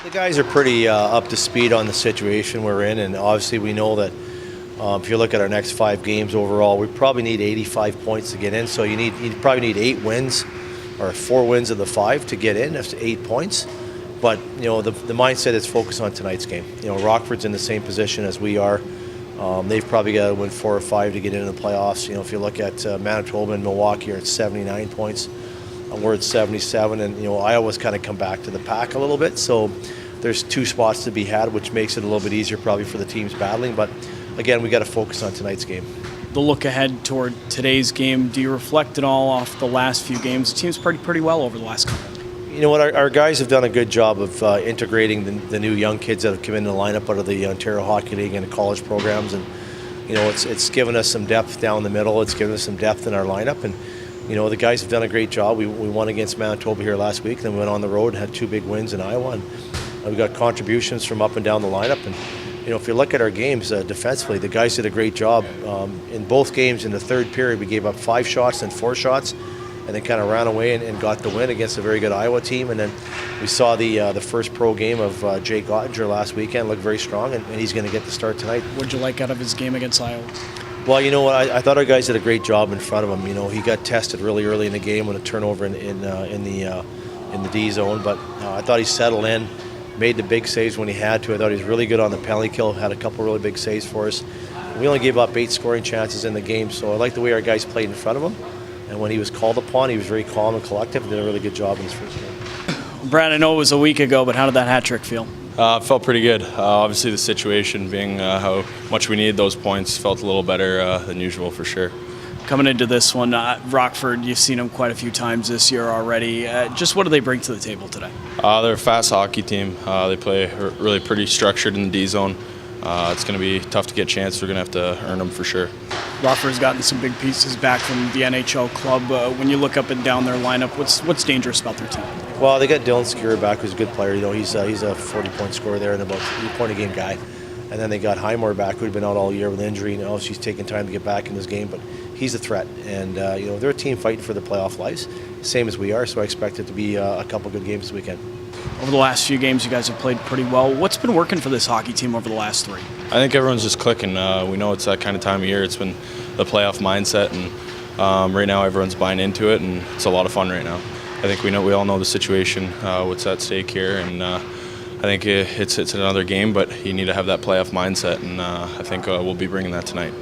The guys are pretty up to speed on the situation we're in, and obviously we know that if you look at our next 5 games overall, we probably need 85 points to get in. So you probably need 8 wins or 4 wins of the 5 to get in. That's 8 points. But the mindset is focused on tonight's game. Rockford's in the same position as we are. They've probably got to win 4 or 5 to get into the playoffs. If you look at Manitoba and Milwaukee are at 79 points. We're at 77, and Iowa's kind of come back to the pack a little bit. So there's 2 spots to be had, which makes it a little bit easier probably for the teams battling. But again, we got to focus on tonight's game. The look ahead toward today's game, do you reflect at all off the last few games? The team's pretty well over the last couple. You know what? Our guys have done a good job of integrating the new young kids that have come in the lineup out of the Ontario Hockey League and the college programs, and it's given us some depth down the middle. It's given us some depth in our lineup, and the guys have done a great job. We won against Manitoba here last week, then we went on the road and had 2 big wins in Iowa, and we got contributions from up and down the lineup. And if you look at our games defensively, the guys did a great job. In both games in the third period, we gave up 5 shots and 4 shots, and then kind of ran away and got the win against a very good Iowa team. And then we saw the first pro game of Jake Ottinger last weekend, looked very strong, and he's going to get the start tonight. What did you like out of his game against Iowa? Well, you know what? I thought our guys did a great job in front of him. He got tested really early in the game with a turnover in the D zone, but I thought he settled in, made the big saves when he had to. I thought he was really good on the penalty kill, had a couple really big saves for us. We only gave up 8 scoring chances in the game, so I like the way our guys played in front of him. And when he was called upon, he was very calm and collective and did a really good job in his first game. Brad, I know it was a week ago, but how did that hat trick feel? It felt pretty good. Obviously, the situation being how much we needed those points felt a little better than usual for sure. Coming into this one, Rockford, you've seen them quite a few times this year already. Just what do they bring to the table today? They're a fast hockey team. They play really pretty structured in the D zone. It's going to be tough to get chances. We're going to have to earn them for sure. Rockford's gotten some big pieces back from the NHL club. When you look up and down their lineup, what's dangerous about their team? Well, they got Dylan Skura back, who's a good player. He's a 40-point scorer there and about 3-point-a-game guy. And then they got Highmore back, who'd been out all year with injury. She's taking time to get back in this game, but he's a threat. And they're a team fighting for their playoff lives, same as we are. So I expect it to be a couple good games this weekend. Over the last few games, you guys have played pretty well. What's been working for this hockey team over the last 3? I think everyone's just clicking. We know it's that kind of time of year. It's been the playoff mindset, and right now everyone's buying into it, and it's a lot of fun right now. I think we all know the situation, what's at stake here, and I think it's another game, but you need to have that playoff mindset, and I think we'll be bringing that tonight.